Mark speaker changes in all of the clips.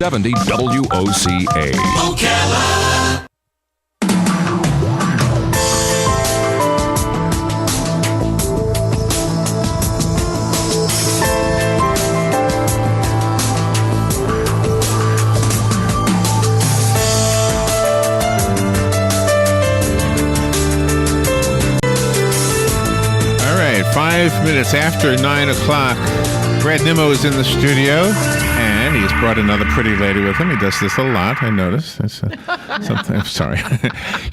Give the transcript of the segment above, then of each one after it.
Speaker 1: 70 WOCA. Ocala.
Speaker 2: All right, 5 minutes after 9 o'clock. Brad Nimmo is in the studio, and he's brought another pretty lady with him. He does this a lot, I notice. It's something. I'm sorry.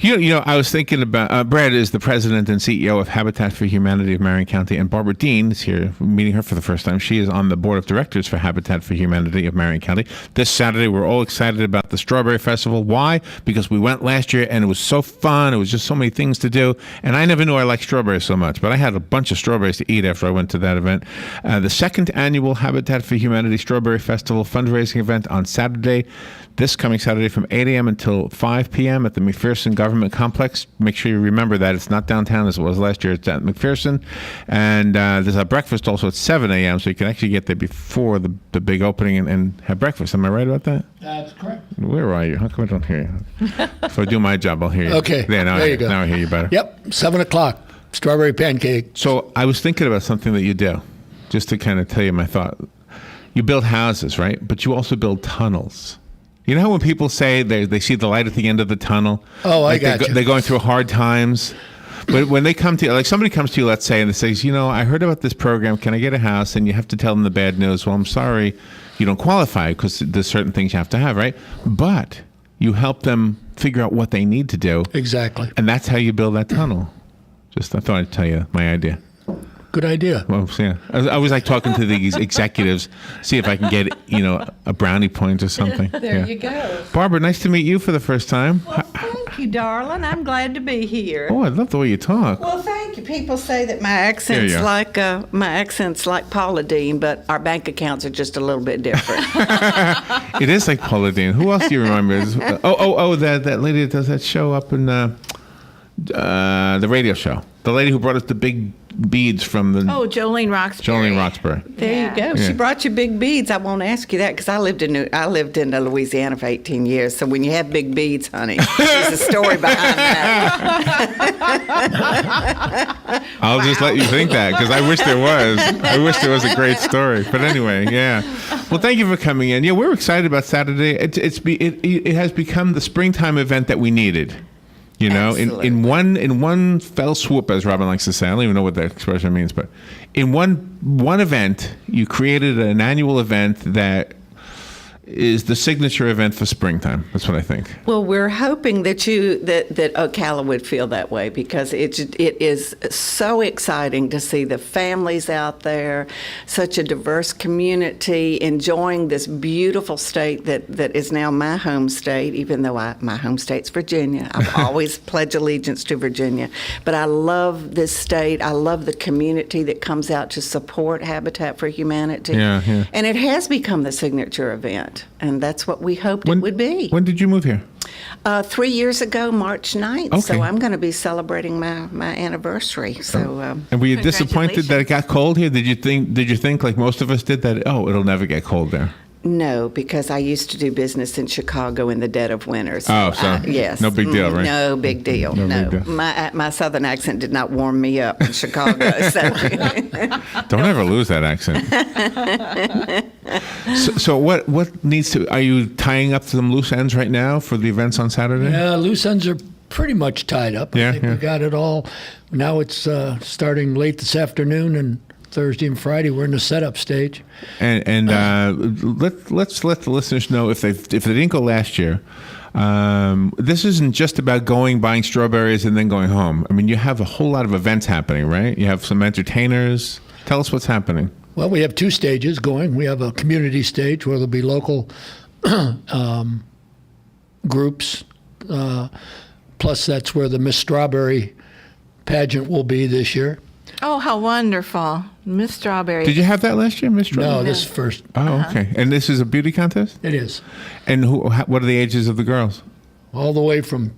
Speaker 2: you know, I was thinking about Brad is the president and CEO of Habitat for Humanity of Marion County, and Barbara Deane is here, meeting her for the first time. She is on the board of directors for Habitat for Humanity of Marion County. This Saturday, we're all excited about the Strawberry Festival. Why? Because we went last year, and it was so fun. It was just so many things to do, and I never knew I liked strawberries so much, but I had a bunch of strawberries to eat after I went to that event. The second annual Habitat for Humanity Strawberry Festival fundraising event on Saturday, this coming Saturday from 8 a.m. until 5 p.m. at the McPherson Government Complex. Make sure you remember that it's not downtown as it was last year. It's at McPherson. And there's a breakfast also at 7 a.m., so you can actually get there before the big opening and have breakfast. Am I right about that?
Speaker 3: That's correct.
Speaker 2: Where are you? How come I don't hear you? If I do my job, I'll hear you.
Speaker 3: Okay.
Speaker 2: There
Speaker 3: you go.
Speaker 2: Now I hear you better.
Speaker 3: Yep, 7 o'clock. Strawberry pancake.
Speaker 2: So I was thinking about something that you do, just to kind of tell you my thought. You build houses, right? But you also build tunnels. You know how when people say they see the light at the end of the tunnel?
Speaker 3: Oh,
Speaker 2: like
Speaker 3: I got you.
Speaker 2: They're going through hard times. But when they come to you, like somebody comes to you, let's say, and they says, you know, I heard about this program. Can I get a house? And you have to tell them the bad news. Well, I'm sorry, you don't qualify because there's certain things you have to have, right? But you help them figure out what they need to do.
Speaker 3: Exactly.
Speaker 2: And that's how you build that tunnel. Just I thought I'd tell you my idea.
Speaker 3: Good idea.
Speaker 2: Well, yeah. I was like talking to these executives, see if I can get, you know, a brownie point or something.
Speaker 4: There you go.
Speaker 2: Barbara, nice to meet you for the first time.
Speaker 4: Well, thank you, darling. I'm glad to be here.
Speaker 2: Oh, I love the way you talk.
Speaker 4: Well, thank you. People say that my accent's like Paula Deane, but our bank accounts are just a little bit different.
Speaker 2: It is like Paula Deane. Who else do you remember? That lady that does that show up in the radio show. The lady who brought us the big beads from the...
Speaker 4: Oh, Jolene Roxbury.
Speaker 2: Jolene Roxbury.
Speaker 4: There you go.
Speaker 2: Yeah.
Speaker 4: She brought you big beads. I won't ask you that because I lived in Louisiana for 18 years. So when you have big beads, honey, there's a story behind that.
Speaker 2: I'll just let you think that because I wish there was. I wish there was a great story. But anyway, yeah. Well, thank you for coming in. Yeah, we're excited about Saturday. It has become the springtime event that we needed. You know, in one fell swoop, as Robin likes to say. I don't even know what that expression means, but in one event, you created an annual event that is the signature event for springtime. That's what I think.
Speaker 4: Well, we're hoping that that Ocala would feel that way because it is so exciting to see the families out there, such a diverse community, enjoying this beautiful state that is now my home state, even though my home state's Virginia. I've always pledged allegiance to Virginia. But I love this state. I love the community that comes out to support Habitat for Humanity.
Speaker 2: Yeah.
Speaker 4: And it has become the signature event. And that's what we hoped it would be.
Speaker 2: When did you move here?
Speaker 4: 3 years ago, March 9th.
Speaker 2: Okay.
Speaker 4: So I'm going to be celebrating my anniversary. So.
Speaker 2: And were you disappointed that it got cold here? Did you think like most of us did that? Oh, it'll never get cold there.
Speaker 4: No, because I used to do business in Chicago in the dead of winter. So yes.
Speaker 2: No big deal, right?
Speaker 4: No big deal. No. Big deal. My southern accent did not warm me up in Chicago. So.
Speaker 2: Don't ever lose that accent. So what needs to? Are you tying up some loose ends right now for the events on Saturday?
Speaker 3: Yeah, loose ends are pretty much tied up. I think we got it all. Now it's starting late this afternoon and Thursday and Friday we're in the setup stage.
Speaker 2: And let's let the listeners know if they didn't go last year. This isn't just about buying strawberries and then going home. I mean, you have a whole lot of events happening, right? You have some entertainers. Tell us what's happening.
Speaker 3: Well, we have two stages going. We have a community stage where there'll be local groups. Plus, that's where the Miss Strawberry pageant will be this year.
Speaker 5: Oh, how wonderful. Miss Strawberry.
Speaker 2: Did you have that last year, Miss Strawberry?
Speaker 3: No, this first.
Speaker 2: Oh, okay. And this is a beauty contest?
Speaker 3: It is.
Speaker 2: And what are the ages of the girls?
Speaker 3: All the way from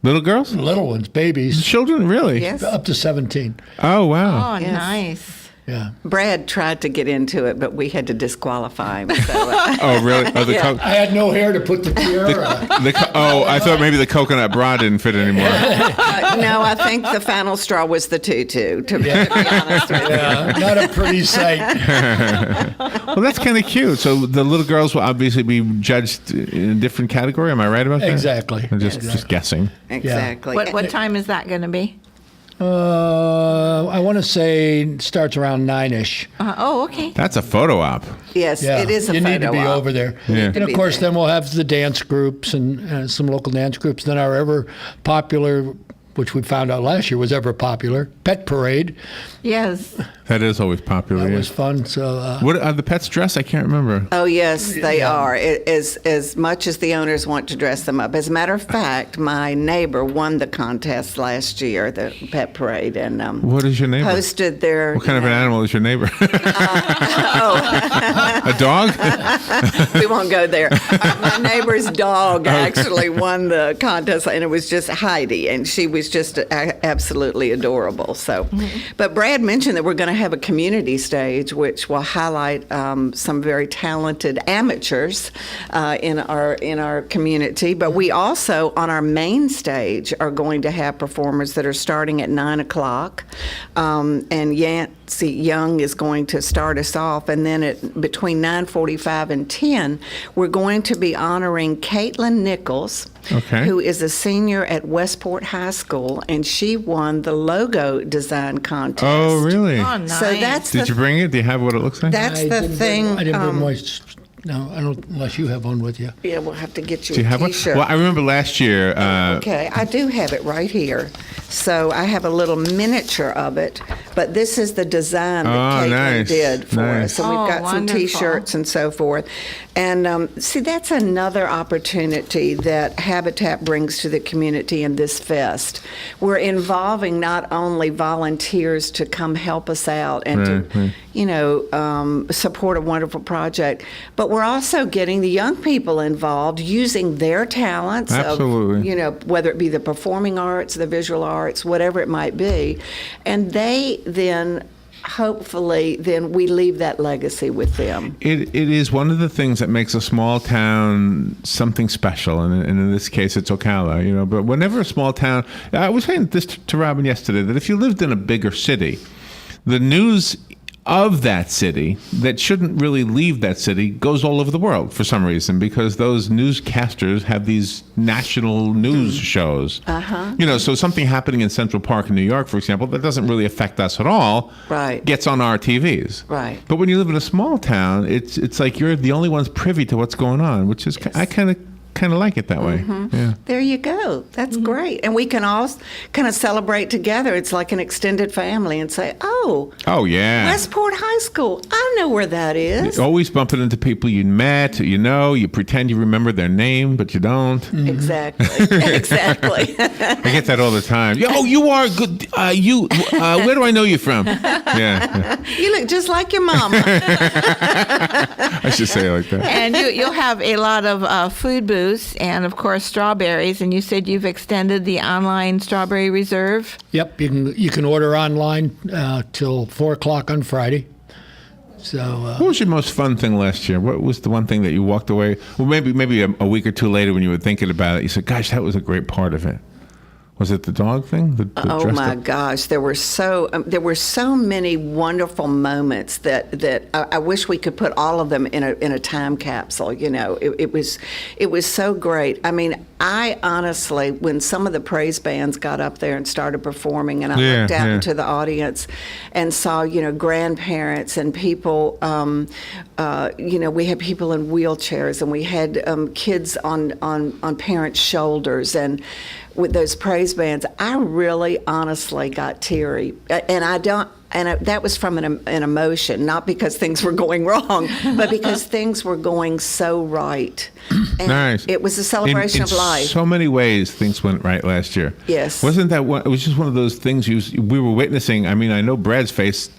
Speaker 2: little girls?
Speaker 3: Little ones, babies.
Speaker 2: Children, really?
Speaker 4: Yes.
Speaker 3: Up to 17.
Speaker 2: Oh, wow.
Speaker 5: Oh,
Speaker 4: Yes.
Speaker 5: nice.
Speaker 3: Yeah.
Speaker 4: Brad tried to get into it, but we had to disqualify him. So,
Speaker 2: Oh, really? Oh, the
Speaker 3: I had no hair to put the tiara on.
Speaker 2: I thought maybe the coconut bra didn't fit anymore.
Speaker 4: no, I think the final straw was the tutu, to be honest with you.
Speaker 3: Yeah, not a pretty sight.
Speaker 2: Well, that's kind of cute. So the little girls will obviously be judged in a different category. Am I right about that?
Speaker 3: Exactly.
Speaker 2: I'm just guessing.
Speaker 4: Exactly.
Speaker 5: What time is that going to be?
Speaker 3: I want to say it starts around 9-ish.
Speaker 5: Oh, okay.
Speaker 2: That's a photo op.
Speaker 4: Yes,
Speaker 3: Yeah,
Speaker 4: it is a
Speaker 3: you
Speaker 4: photo
Speaker 3: need to be
Speaker 4: op.
Speaker 3: over there.
Speaker 2: Yeah.
Speaker 3: And of course, then we'll have the dance groups and some local dance groups. Then our ever popular, which we found out last year was ever popular, pet parade.
Speaker 5: Yes.
Speaker 2: That is always popular.
Speaker 3: That
Speaker 2: yeah.
Speaker 3: was fun. So
Speaker 2: What are the pets dressed? I can't remember.
Speaker 4: Oh, yes, they are, as much as the owners want to dress them up. As a matter of fact, my neighbor won the contest last year, the pet parade, and
Speaker 2: What is your neighbor?
Speaker 4: posted their...
Speaker 2: What kind of an animal is your neighbor? A dog?
Speaker 4: We won't go there. My neighbor's dog actually won the contest, and it was just Heidi, and she was just absolutely adorable. So, but Brad mentioned that we're going to have a community stage, which will highlight some very talented amateurs in our community. But we also, on our main stage, are going to have performers that are starting at 9:00, and Yancey Young is going to start us off, and then between 9:45 and 10, we're going to be honoring Caitlin Nichols,
Speaker 2: Okay.
Speaker 4: who is a senior at Westport High School, and she won the logo design contest.
Speaker 2: Oh, really?
Speaker 5: Oh, nice.
Speaker 4: So that's
Speaker 2: Did you bring it? Do you have what it looks like?
Speaker 4: that's
Speaker 3: I
Speaker 4: the
Speaker 3: didn't
Speaker 4: thing.
Speaker 3: Bring, I didn't bring my. No, I don't. Unless you have one with you.
Speaker 4: Yeah, we'll have to get you
Speaker 2: Do you
Speaker 4: a
Speaker 2: have one?
Speaker 4: T-shirt.
Speaker 2: Well, I remember last year.
Speaker 4: Okay, I do have it right here. So I have a little miniature of it, but this is the design that
Speaker 2: Oh,
Speaker 4: Caitlin
Speaker 2: nice,
Speaker 4: did for
Speaker 2: nice.
Speaker 4: us. And we've
Speaker 5: Oh,
Speaker 4: got some
Speaker 5: wonderful.
Speaker 4: T-shirts and so forth. And see, that's another opportunity that Habitat brings to the community in this fest. We're involving not only volunteers to come help us out and to, support a wonderful project, but we're also getting the young people involved using their talents.
Speaker 2: Absolutely.
Speaker 4: Of, whether it be the performing arts, the visual arts, whatever it might be. And they then, hopefully, then we leave that legacy with them.
Speaker 2: It is one of the things that makes a small town something special, and in this case, it's Ocala. But whenever a small town, I was saying this to Robin yesterday, that if you lived in a bigger city, the news of that city that shouldn't really leave that city goes all over the world for some reason, because those newscasters have these national news shows. So something happening in Central Park in New York, for example, that doesn't really affect us at all,
Speaker 4: Right.
Speaker 2: gets on our TVs.
Speaker 4: Right.
Speaker 2: But when you live in a small town, it's like you're the only ones privy to what's going on, which is I kind of like it that way. Yeah.
Speaker 4: There you go. That's great. And we can all kind of celebrate together. It's like an extended family and say, oh,
Speaker 2: Yeah.
Speaker 4: Westport High School, I know where that is.
Speaker 2: Always bumping into people you met, you pretend you remember their name, but you don't.
Speaker 4: Exactly. Exactly.
Speaker 2: I get that all the time. Oh, you are good. Where do I know you from? Yeah.
Speaker 4: You look just like your mama.
Speaker 2: I should say it like that.
Speaker 5: And you'll have a lot of food booths and, of course, strawberries. And you said you've extended the online strawberry reserve.
Speaker 3: Yep, you can order online till 4:00 on Friday. So
Speaker 2: What was your most fun thing last year? What was the one thing that you walked away? Well, maybe a week or two later when you were thinking about it, you said, "Gosh, that was a great part of it." Was it the dog thing? The
Speaker 4: Oh
Speaker 2: dressed
Speaker 4: my
Speaker 2: up-
Speaker 4: gosh, there were so many wonderful moments that I wish we could put all of them in a time capsule. It was so great. I mean, I honestly, when some of the praise bands got up there and started performing, and I looked out into the audience and saw grandparents and people. We had people in wheelchairs, and we had kids on parents' shoulders, and with those praise bands, I really honestly got teary. That was from an emotion, not because things were going wrong, but because things were going so right. And
Speaker 2: Nice.
Speaker 4: it was a celebration
Speaker 2: in
Speaker 4: of life.
Speaker 2: So many ways things went right last year.
Speaker 4: Yes.
Speaker 2: Wasn't that one? It was just one of those things we were witnessing. I mean, I know Brad's face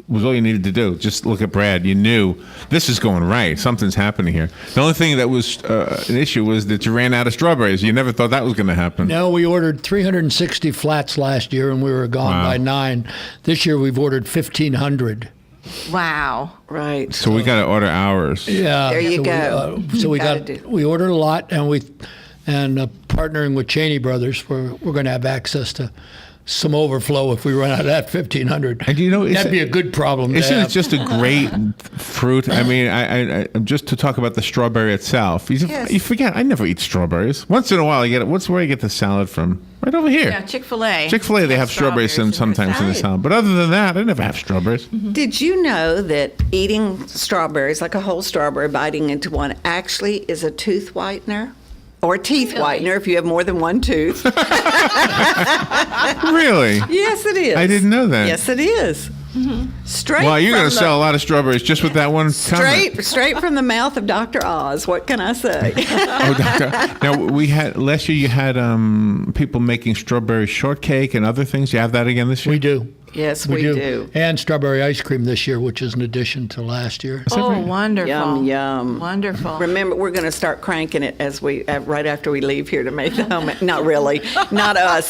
Speaker 2: was all you needed to do. Just look at Brad. You knew this is going right. Something's happening here. The only thing that was an issue was that you ran out of strawberries. You never thought that was going to happen.
Speaker 3: No, we ordered 360 flats last year, and we were gone by 9. This year, we've ordered 1,500.
Speaker 5: Wow.
Speaker 4: Right.
Speaker 2: So we got to order ours.
Speaker 3: Yeah.
Speaker 4: There you go.
Speaker 3: We ordered a lot, and partnering with Cheney Brothers, we're going to have access to some overflow if we run out of that 1,500.
Speaker 2: And
Speaker 3: that'd be a good problem.
Speaker 2: Isn't it just a great fruit? I mean, I just to talk about the strawberry itself. You forget, I never eat strawberries. Once in a while, I get it. What's where I get the salad from? Right over here.
Speaker 5: Yeah, Chick-fil-A.
Speaker 2: Chick-fil-A, they have strawberries sometimes in the salad. But other than that, I never have strawberries.
Speaker 5: Mm-hmm.
Speaker 4: Did you know that eating strawberries, like a whole strawberry, biting into one, actually is a tooth whitener? Or teeth whitener if you have more than one tooth.
Speaker 2: Really?
Speaker 4: Yes, it is.
Speaker 2: I didn't know that.
Speaker 4: Yes, it is. Mm-hmm. Straight.
Speaker 2: Well, you're going to
Speaker 4: from
Speaker 2: sell a lot of strawberries just with that one comment.
Speaker 4: Straight from the mouth of Dr. Oz. What can I say?
Speaker 2: Now last year you had people making strawberry shortcake and other things. You have that again this year?
Speaker 3: We do.
Speaker 4: Yes, we do.
Speaker 3: And strawberry ice cream this year, which is an addition to last year.
Speaker 5: Oh, wonderful.
Speaker 4: Yum, yum.
Speaker 5: Wonderful.
Speaker 4: Remember, we're going to start cranking it right after we leave here to make the home. Not really, not us.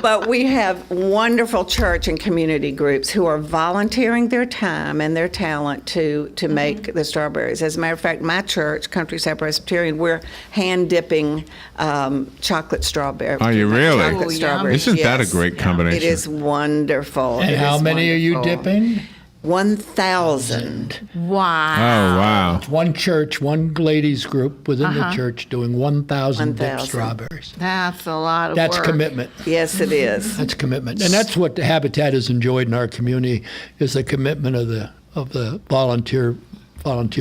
Speaker 4: But we have wonderful church and community groups who are volunteering their time and their talent to make the strawberries. As a matter of fact, my church, Countryside Presbyterian, we're hand dipping chocolate strawberry.
Speaker 2: Are you really?
Speaker 4: Chocolate strawberries.
Speaker 2: Isn't that a great combination?
Speaker 4: It is wonderful.
Speaker 3: And how many are you dipping?
Speaker 4: 1,000.
Speaker 5: Wow.
Speaker 2: Oh, wow.
Speaker 3: One church, one ladies group within the church doing 1,000 dipped strawberries.
Speaker 5: That's a lot of
Speaker 3: That's
Speaker 5: work.
Speaker 3: commitment.
Speaker 4: Yes, it is.
Speaker 3: That's commitment. And that's what the Habitat has enjoyed in our community is the commitment of the volunteer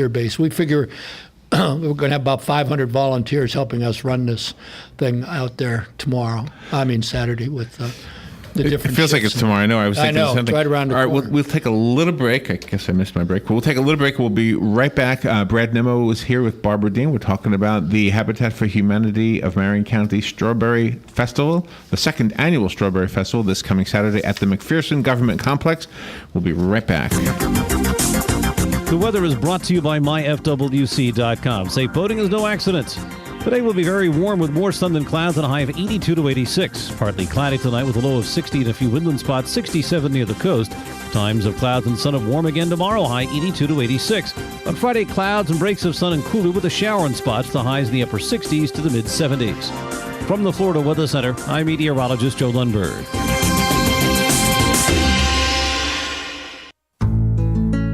Speaker 3: base. We figure we're going to have about 500 volunteers helping us run this thing out there Saturday with the different
Speaker 2: It feels like it's tomorrow. I know. I was thinking something.
Speaker 3: It's right around the
Speaker 2: corner.
Speaker 3: corner.
Speaker 2: All right, we'll take a little break. I guess I missed my break. We'll take a little break. We'll be right back. Brad Nimmo was here with Barbara Deane. We're talking about the Habitat for Humanity of Marion County Strawberry Festival, the second annual Strawberry Festival this coming Saturday at the McPherson Government Complex. We'll be right back.
Speaker 6: The weather is brought to you by myfwc.com. Safe boating is no accident. Today will be very warm with more sun than clouds and a high of 82 to 86. Partly cloudy tonight with a low of 60 and a few woodland spots, 67 near the coast. Times of clouds and sun of warm again tomorrow, high 82 to 86. On Friday, clouds and breaks of sun and cooler with a shower in spots, the highs in the upper 60s to the mid 70s. From the Florida Weather Center, I'm meteorologist Joe Lundberg.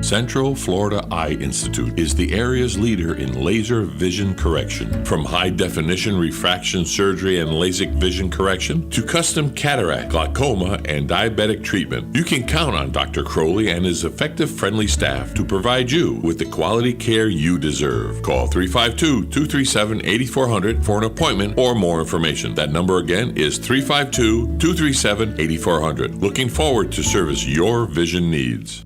Speaker 1: Central Florida Eye Institute is the area's leader in laser vision correction. From high-definition refraction surgery and LASIK vision correction to custom cataract, glaucoma, and diabetic treatment, you can count on Dr. Crowley and his effective, friendly staff to provide you with the quality care you deserve. Call 352-237-8400 for an appointment or more information. That number again is 352-237-8400. Looking forward to service your vision needs.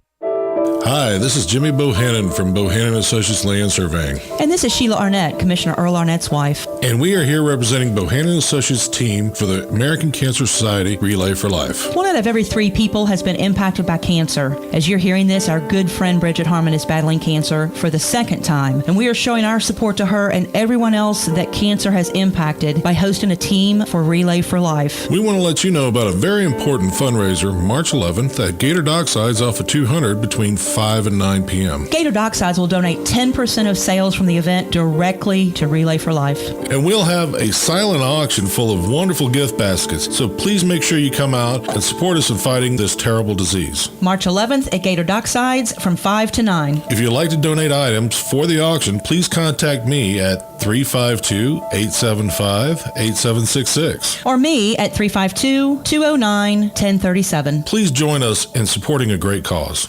Speaker 7: Hi, this is Jimmy Bohannon from Bohannon Associates Land Surveying.
Speaker 8: And this is Sheila Arnett, Commissioner Earl Arnett's wife.
Speaker 7: And we are here representing Bohannon Associates team for the American Cancer Society Relay for Life.
Speaker 8: 1 out of every 3 people has been impacted by cancer. As you're hearing this, our good friend Bridget Harmon is battling cancer for the second time. And we are showing our support to her and everyone else that cancer has impacted by hosting a team for Relay for Life.
Speaker 7: We want to let you know about a very important fundraiser March 11th at Gator Docksides off of 200 between 5 and 9 p.m.
Speaker 8: Gator Docksides will donate 10% of sales from the event directly to Relay for Life.
Speaker 7: And we'll have a silent auction full of wonderful gift baskets, so please make sure you come out and support us in fighting this terrible disease.
Speaker 8: March 11th at Gator Docksides from 5 to 9.
Speaker 7: If you'd like to donate items for the auction, please contact me at 352-875-8766.
Speaker 8: Or me at 352-209-1037.
Speaker 7: Please join us in supporting a great cause.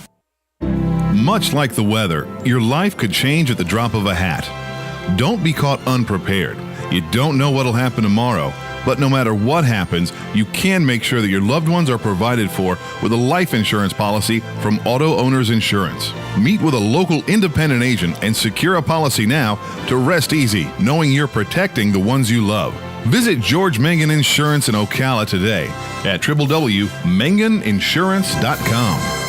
Speaker 9: Much like the weather, your life could change at the drop of a hat. Don't be caught unprepared. You don't know what'll happen tomorrow, but no matter what happens, you can make sure that your loved ones are provided for with a life insurance policy from Auto Owners Insurance. Meet with a local independent agent and secure a policy now to rest easy, knowing you're protecting the ones you love. Visit George Mangan Insurance in Ocala today at www.manganinsurance.com.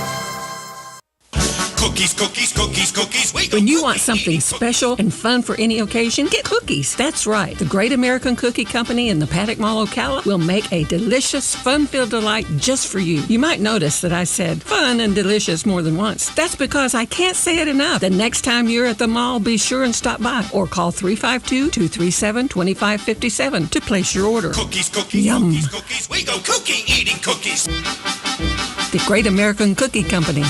Speaker 10: Cookies, cookies, cookies, cookies. We go
Speaker 11: When you
Speaker 10: cookie
Speaker 11: want something
Speaker 10: eating.
Speaker 11: special and fun for any occasion, get cookies. That's right. The Great American Cookie Company in the Paddock Mall, Ocala will make a delicious, fun-filled delight just for you. You might notice that I said fun and delicious more than once. That's because I can't say it enough. The next time you're at the mall, be sure and stop by or call 352-237-2557 to place your order.
Speaker 10: Cookies, cookies,
Speaker 11: Yum.
Speaker 10: cookies, cookies. We go cookie eating cookies.
Speaker 11: The Great American Cookie Company.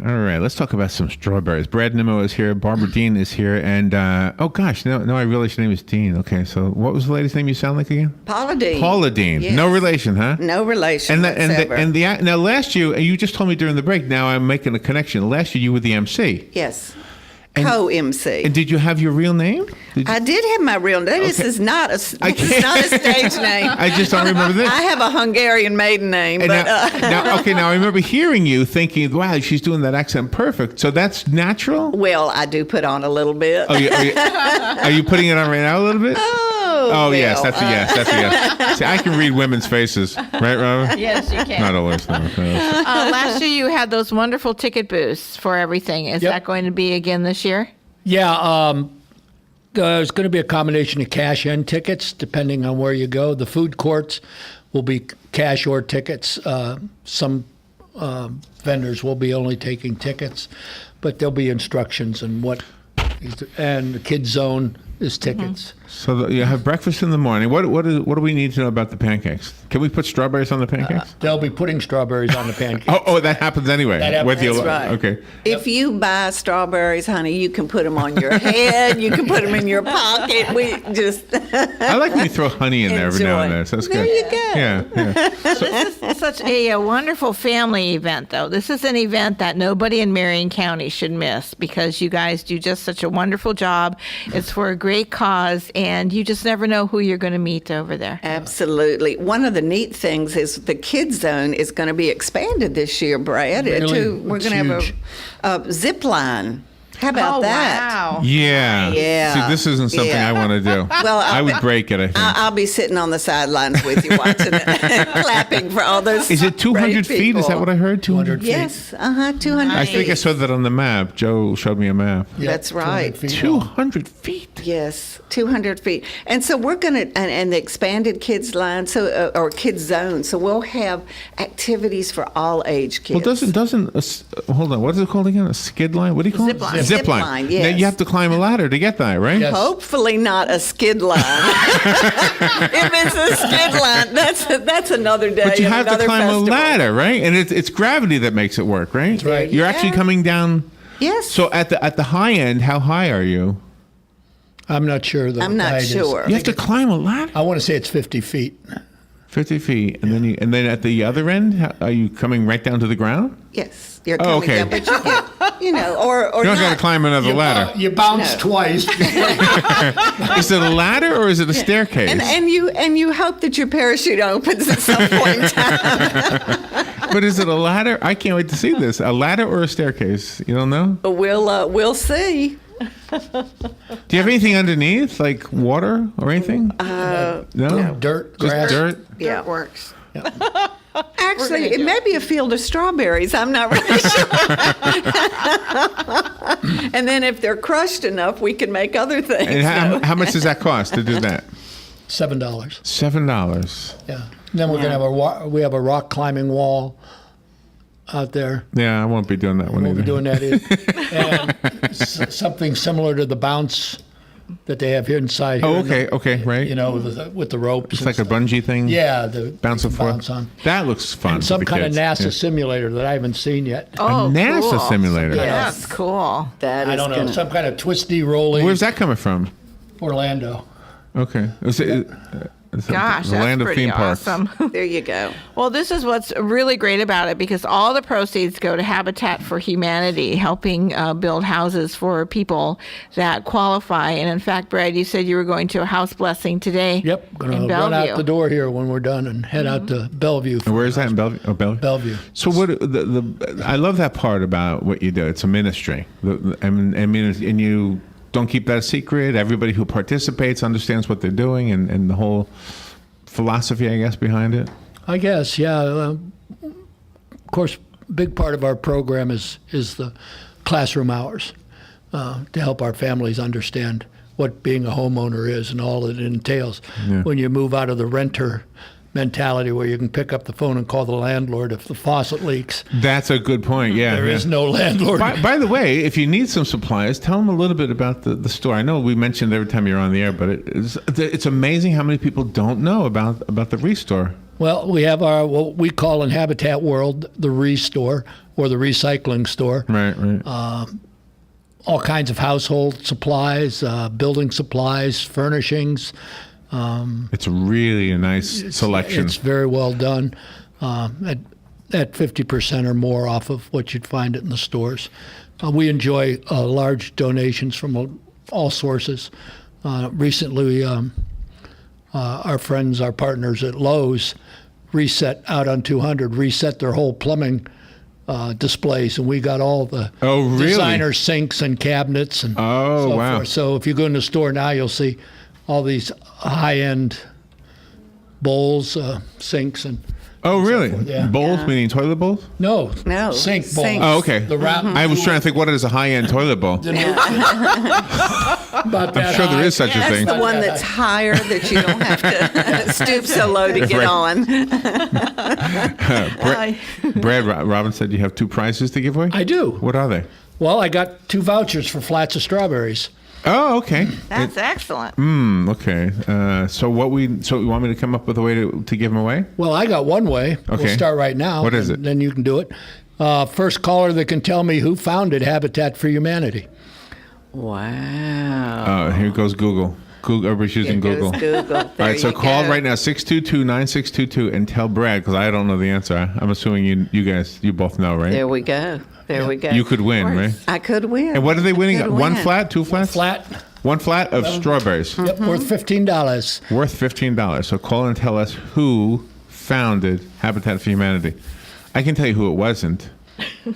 Speaker 2: All right, let's talk about some strawberries. Brad Nimmo is here. Barbara Deane is here. And, oh, gosh, no, I realized your name is Deane. Okay, so what was the lady's name you sound like again?
Speaker 4: Paula Deane.
Speaker 2: Paula Deane.
Speaker 4: Yes.
Speaker 2: No relation, huh?
Speaker 4: No relation whatsoever.
Speaker 2: Now, last year, you just told me during the break, now I'm making a connection. Last year, you were the MC.
Speaker 4: Yes.
Speaker 2: And-
Speaker 4: Co-MC.
Speaker 2: And did you have your real name?
Speaker 4: I did have my real name. This
Speaker 2: Okay.
Speaker 4: is not a stage name.
Speaker 2: I just don't remember this.
Speaker 4: I have a Hungarian maiden name,
Speaker 2: And
Speaker 4: but
Speaker 2: now I remember hearing you thinking, wow, she's doing that accent perfect. So that's natural?
Speaker 4: well, I do put on a little bit.
Speaker 2: Are you putting it on right now a little bit?
Speaker 4: Oh,
Speaker 2: yes,
Speaker 4: Bill.
Speaker 2: that's a yes. That's a yes. See, I can read women's faces, right, Robin?
Speaker 5: Yes, you can.
Speaker 2: Not always. No.
Speaker 5: Last year you had those wonderful ticket booths for everything. Is
Speaker 3: Yep.
Speaker 5: that going to be again this year?
Speaker 3: Yeah, there's going to be a combination of cash and tickets, depending on where you go. The food courts will be cash or tickets. Some vendors will be only taking tickets, but there'll be instructions and and the kids zone is tickets.
Speaker 2: So you have breakfast in the morning. What do we need to know about the pancakes? Can we put strawberries on the pancakes?
Speaker 3: They'll be putting strawberries on the pancakes.
Speaker 2: Oh, that happens anyway.
Speaker 3: That happens.
Speaker 2: With you.
Speaker 4: That's right.
Speaker 2: Okay.
Speaker 4: If you buy strawberries, honey, you can put them on your head. You can put them in your pocket. We just
Speaker 2: I like when you throw honey in there every now and then. So that's
Speaker 4: There
Speaker 2: good.
Speaker 4: you go.
Speaker 2: Yeah.
Speaker 5: This is such a wonderful family event, though. This is an event that nobody in Marion County should miss because you guys do just such a wonderful job. It's for a great cause, and you just never know who you're going to meet over there.
Speaker 4: Absolutely. One of the neat things is the kids zone is going to be expanded this year, Brad.
Speaker 3: Really?
Speaker 4: We're
Speaker 3: It's
Speaker 4: going to
Speaker 3: huge.
Speaker 4: have a zip line. How about that?
Speaker 5: Wow.
Speaker 2: Yeah.
Speaker 4: Yeah.
Speaker 2: See, this isn't something
Speaker 4: Yeah.
Speaker 2: I want to do.
Speaker 4: Well,
Speaker 2: I would break it, I think.
Speaker 4: I'll be sitting on the sidelines with you watching it, clapping for all those.
Speaker 2: Is it 200
Speaker 4: brave
Speaker 2: feet? Is that
Speaker 4: people.
Speaker 2: what I heard? 200 feet?
Speaker 4: Yes, 200
Speaker 2: I think I
Speaker 4: feet.
Speaker 2: saw that on the map. Joe showed me a map.
Speaker 3: Yeah,
Speaker 4: That's
Speaker 3: 200
Speaker 4: right.
Speaker 3: feet.
Speaker 2: 200 feet.
Speaker 4: Yes, 200 feet. And so we're going to, and the expanded kids line, so or kids zone, so we'll have activities for all age kids.
Speaker 2: Well, doesn't hold on? What is it called again? A skid line? What do you call
Speaker 5: Zip
Speaker 2: it?
Speaker 5: line.
Speaker 2: Zip
Speaker 4: Zip
Speaker 2: line.
Speaker 4: line,
Speaker 2: Now
Speaker 4: yes.
Speaker 2: you have to climb a ladder to get that, right?
Speaker 3: Yes.
Speaker 4: Hopefully not a skid line. If it's a skid line, that's another day.
Speaker 2: But you
Speaker 4: and
Speaker 2: have to
Speaker 4: another
Speaker 2: climb
Speaker 4: festival.
Speaker 2: a ladder, right? And it's gravity that makes it work, right? That's
Speaker 3: right.
Speaker 2: You're actually
Speaker 4: Yeah.
Speaker 2: coming down.
Speaker 4: Yes.
Speaker 2: So at the high end, how high are you?
Speaker 3: I'm not sure.
Speaker 4: I'm not
Speaker 3: height is.
Speaker 4: sure.
Speaker 2: You have to climb a ladder.
Speaker 3: I want to say it's 50 feet.
Speaker 2: 50 feet, and then at the other end, are you coming right down to the ground?
Speaker 4: Yes, you're
Speaker 2: Oh,
Speaker 4: coming
Speaker 2: okay.
Speaker 4: down, but or
Speaker 2: You don't
Speaker 4: not.
Speaker 2: got to climb another ladder.
Speaker 3: You bounce
Speaker 4: No.
Speaker 3: twice.
Speaker 2: Is it a ladder or is it a staircase?
Speaker 4: And you hope that your parachute opens at some point in time.
Speaker 2: But is it a ladder? I can't wait to see this. A ladder or a staircase? You don't know?
Speaker 4: We'll see.
Speaker 2: Do you have anything underneath, like water or anything? No.
Speaker 3: Dirt,
Speaker 2: Just
Speaker 3: grass.
Speaker 2: dirt.
Speaker 4: Yeah.
Speaker 5: It works.
Speaker 4: Actually, it may be a field of strawberries. I'm not really sure. And then if they're crushed enough, we can make other things.
Speaker 2: And how much does that cost to do that?
Speaker 3: $7.
Speaker 2: $7.
Speaker 3: Yeah. Then we're gonna have we have a rock climbing wall out there.
Speaker 2: Yeah, I won't be doing that one
Speaker 3: We'll
Speaker 2: either.
Speaker 3: be doing that. And something similar to the bounce that they have here inside. Here
Speaker 2: Oh,
Speaker 3: in the-
Speaker 2: okay, right.
Speaker 3: You know, with the ropes.
Speaker 2: It's
Speaker 3: and
Speaker 2: like a
Speaker 3: stuff.
Speaker 2: bungee thing.
Speaker 3: Yeah, the
Speaker 2: Bounce and forth.
Speaker 3: bounce on.
Speaker 2: That looks fun.
Speaker 3: And
Speaker 2: for
Speaker 3: some
Speaker 2: the
Speaker 3: kind
Speaker 2: kids.
Speaker 3: of NASA
Speaker 2: Yeah.
Speaker 3: simulator that I haven't seen yet.
Speaker 5: Oh,
Speaker 2: NASA
Speaker 5: cool.
Speaker 2: simulator.
Speaker 3: Yeah.
Speaker 5: That's cool.
Speaker 4: That
Speaker 3: I
Speaker 4: is
Speaker 3: don't know,
Speaker 4: gonna-
Speaker 3: some kind of twisty, rolling.
Speaker 2: Where's that coming from?
Speaker 3: Orlando.
Speaker 2: Okay. Is it,
Speaker 5: Gosh,
Speaker 2: the
Speaker 5: that's
Speaker 2: land of
Speaker 5: pretty
Speaker 2: theme parks.
Speaker 5: awesome.
Speaker 4: There you go.
Speaker 5: Well, this is what's really great about it because all the proceeds go to Habitat for Humanity, helping build houses for people that qualify. And in fact, Brad, you said you were going to a house blessing today.
Speaker 3: Yep, going
Speaker 5: in
Speaker 3: to run
Speaker 5: Bellevue.
Speaker 3: out the door here when we're done and head out to Bellevue.
Speaker 2: And where is that in Bellevue? Oh, Bellevue.
Speaker 3: Bellevue.
Speaker 2: So what? I love that part about what you do. It's a ministry. I mean, and you don't keep that a secret. Everybody who participates understands what they're doing, and the whole philosophy, I guess, behind it.
Speaker 3: I guess, yeah. Of course, big part of our program is the classroom hours to help our families understand what being a homeowner is and all that it entails. When you move out of the renter mentality where you can pick up the phone and call the landlord if the faucet leaks.
Speaker 2: That's a good point. Yeah,
Speaker 3: There is no landlord.
Speaker 2: By the way, if you need some supplies, tell them a little bit about the store. I know we mentioned every time you're on the air, but it's amazing how many people don't know about the Restore.
Speaker 3: Well, we have our what we call in Habitat World the Restore or the recycling store.
Speaker 2: Right.
Speaker 3: All kinds of household supplies, building supplies, furnishings.
Speaker 2: It's really a nice selection.
Speaker 3: It's very well done, at 50% or more off of what you'd find in the stores. We enjoy large donations from all sources. Recently, our friends, our partners at Lowe's, reset their whole plumbing displays, and we got all the designer sinks and cabinets and so forth. So if you go in the store now, you'll see all these high-end bowls, sinks, and
Speaker 2: really?
Speaker 3: So forth. Yeah.
Speaker 2: Bowls, meaning toilet bowls?
Speaker 4: No,
Speaker 3: sink bowls.
Speaker 4: Sink.
Speaker 2: Oh, okay.
Speaker 3: I
Speaker 2: was trying to think, what is a high-end toilet bowl?
Speaker 3: I'm
Speaker 2: sure there is such a thing.
Speaker 4: That's the one that's higher that you don't have to stoop so low to get on.
Speaker 2: Brad Robin said you have 2 prizes to give away?
Speaker 3: I do.
Speaker 2: What are they?
Speaker 3: Well, I got 2 vouchers for flats of strawberries.
Speaker 2: Oh, okay.
Speaker 5: That's excellent.
Speaker 2: Okay. So you want me to come up with a way to give them away?
Speaker 3: Well, I got one way.
Speaker 2: Okay.
Speaker 3: We'll start right now.
Speaker 2: What is it?
Speaker 3: Then you can do it. First caller that can tell me who founded Habitat for Humanity.
Speaker 4: Wow.
Speaker 2: Here goes Google. Everybody's using Google.
Speaker 4: All
Speaker 2: right, so call right now, 622-9622, and tell Brad, because I don't know the answer. I'm assuming you both know, right?
Speaker 4: There we go.
Speaker 2: You could win, right?
Speaker 4: I could win.
Speaker 2: And what are they winning? One flat, 2 flats? One flat of strawberries.
Speaker 3: Yep, worth $15.
Speaker 2: Worth $15. So call and tell us who founded Habitat for Humanity. I can tell you who it wasn't.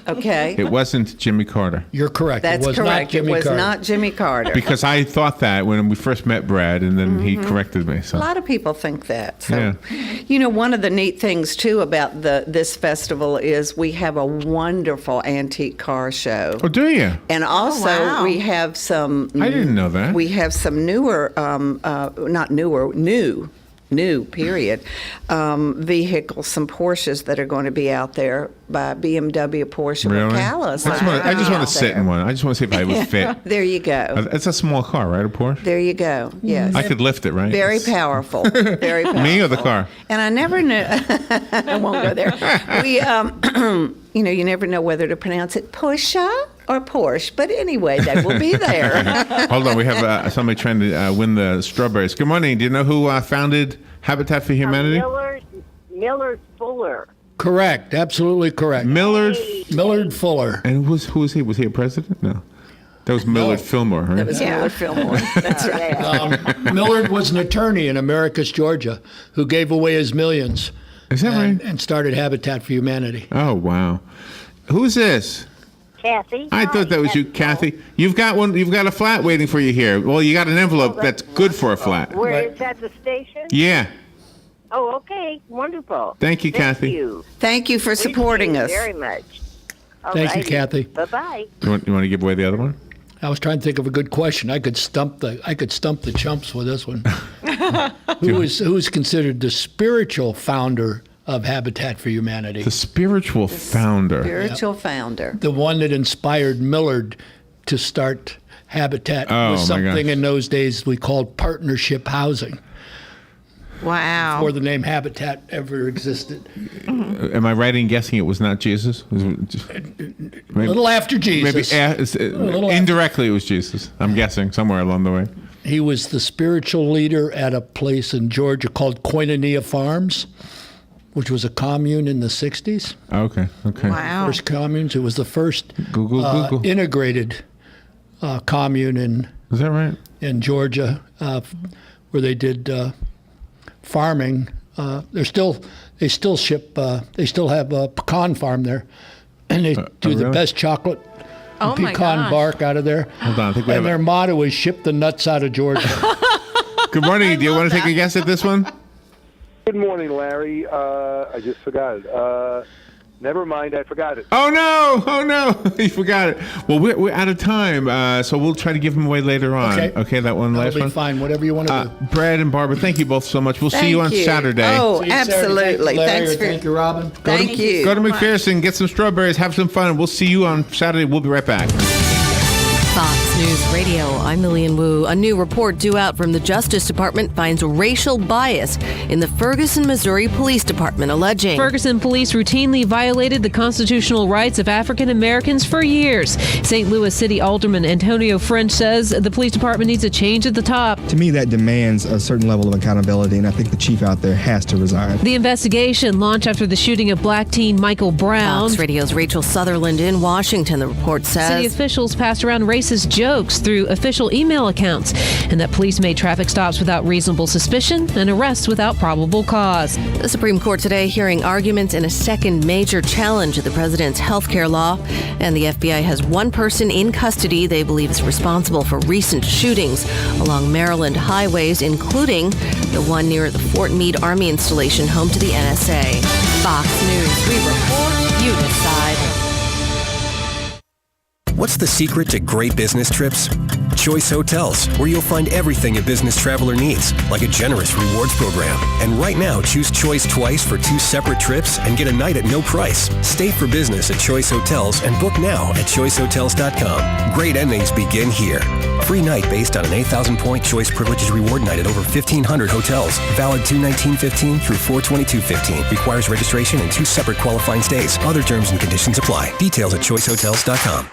Speaker 4: Okay.
Speaker 2: It wasn't Jimmy Carter.
Speaker 3: You're correct.
Speaker 4: That's
Speaker 3: it was
Speaker 4: correct.
Speaker 3: Not Jimmy
Speaker 4: it was
Speaker 3: Carter.
Speaker 4: not Jimmy Carter.
Speaker 2: Because I thought that when we first met Brad, and then he corrected me. So.
Speaker 4: A lot of people think that. So,
Speaker 2: Yeah.
Speaker 4: You know, one of the neat things too about this festival is we have a wonderful antique car show.
Speaker 2: Oh, do you?
Speaker 4: And also
Speaker 5: wow.
Speaker 4: we have some.
Speaker 2: I didn't know that.
Speaker 4: We have some newer, new period vehicles, some Porsches that are going to be out there by BMW, Porsche,
Speaker 2: Really?
Speaker 4: Ocala.
Speaker 2: I just want to sit in one. I just want to see if I would fit.
Speaker 4: There you go.
Speaker 2: It's a small car, right? A Porsche?
Speaker 4: There you go. Yes.
Speaker 2: I could lift it, right?
Speaker 4: Very powerful. Very powerful.
Speaker 2: Me or the car?
Speaker 4: And I never knew. I won't go there. We, you never know whether to pronounce it Porsche or Porsche. But anyway, they will be there.
Speaker 2: Hold on, we have somebody trying to win the strawberries. Good morning. Do you know who founded Habitat for Humanity?
Speaker 12: Millard Fuller.
Speaker 3: Correct. Absolutely correct.
Speaker 2: Millard
Speaker 3: Fuller.
Speaker 2: And who was he? Was he a president? No. That was Millard Fillmore, right?
Speaker 4: That was Millard Fillmore. That's right.
Speaker 3: Millard was an attorney in Americus, Georgia, who gave away his millions.
Speaker 2: Is that right?
Speaker 3: And started Habitat for Humanity.
Speaker 2: Oh, wow. Who's this?
Speaker 12: Kathy.
Speaker 2: I thought that was you, Kathy. You've got one. You've got a flat waiting for you here. Well, you got an envelope that's good for a flat.
Speaker 12: Where is that, the station?
Speaker 2: Yeah.
Speaker 12: Oh, okay. Wonderful.
Speaker 2: Thank you, Kathy.
Speaker 4: Thank you for supporting us.
Speaker 12: Very much.
Speaker 3: Thank you, Kathy.
Speaker 12: Bye-bye.
Speaker 2: You want to give away the other one?
Speaker 3: I was trying to think of a good question. I could stump the chumps with this one. Who is considered the spiritual founder of Habitat for Humanity?
Speaker 2: The spiritual founder.
Speaker 4: Spiritual founder.
Speaker 3: The one that inspired Millard to start Habitat was something in those days we called partnership housing.
Speaker 5: Wow.
Speaker 3: Before the name Habitat ever existed.
Speaker 2: Am I right in guessing it was not Jesus?
Speaker 3: A little after Jesus.
Speaker 2: Maybe indirectly it was Jesus. I'm guessing somewhere along the way.
Speaker 3: He was the spiritual leader at a place in Georgia called Koinonia Farms, which was a commune in the 60s.
Speaker 2: Okay.
Speaker 5: Wow.
Speaker 3: First communes. It was the first
Speaker 2: Google.
Speaker 3: integrated commune
Speaker 2: Is that right?
Speaker 3: in Georgia where they did farming. They still have a pecan farm there, and they do the best chocolate and pecan bark out of there.
Speaker 2: Hold on, I think we have
Speaker 3: their motto is "Ship the nuts out of Georgia."
Speaker 2: Good morning. Do you want to take a guess at this one?
Speaker 13: Good morning, Larry. I just forgot it. Never mind, I forgot it.
Speaker 2: Oh no! You forgot it. Well, we're out of time, so we'll try to give them away later on. Okay, that one last
Speaker 3: That'll be
Speaker 2: one.
Speaker 3: fine. Whatever you want to do.
Speaker 2: Brad and Barbara, thank you both so much. We'll see you on Saturday.
Speaker 4: Oh,
Speaker 3: See you Saturday.
Speaker 4: absolutely.
Speaker 3: Thank you, Robin.
Speaker 4: Thank you.
Speaker 2: Go to McPherson, get some strawberries, have some fun. We'll see you on Saturday. We'll be right back.
Speaker 14: Fox News Radio, I'm Lillian Wu. A new report due out from the Justice Department finds racial bias in the Ferguson, Missouri Police Department, alleging
Speaker 15: Ferguson police routinely violated the constitutional rights of African Americans for years. St. Louis City Alderman Antonio French says the police department needs a change at the top.
Speaker 16: To me, that demands a certain level of accountability, and I think the chief out there has to resign.
Speaker 15: The investigation launched after the shooting of black teen Michael Brown.
Speaker 14: Fox Radio's Rachel Sutherland in Washington. The report says
Speaker 15: City officials passed around racist jokes through official email accounts, and that police made traffic stops without reasonable suspicion and arrests without probable cause.
Speaker 14: The Supreme Court today hearing arguments in a second major challenge of the president's health care law, and the FBI has one person in custody they believe is responsible for recent shootings along Maryland highways, including the one near the Fort Meade Army installation home to the NSA. Fox News, we report, you decide.
Speaker 17: What's the secret to great business trips? Choice Hotels, where you'll find everything a business traveler needs, like a generous rewards program. And right now, choose Choice twice for 2 separate trips and get a night at no price. Stay for business at Choice Hotels and book now at choicehotels.com. Great endings begin here. Free night based on an 8,000-point Choice Privileges Reward night at over 1,500 hotels. Valid 2/19/15 through 4/22/15. Requires registration and 2 separate qualifying stays. Other terms and conditions apply. Details at choicehotels.com.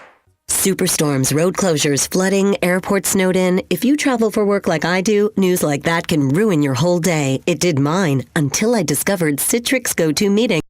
Speaker 18: Superstorms, road closures, flooding, airports snowed in. If you travel for work like I do, news like that can ruin your whole day. It did mine until I discovered Citrix Go-To Meeting.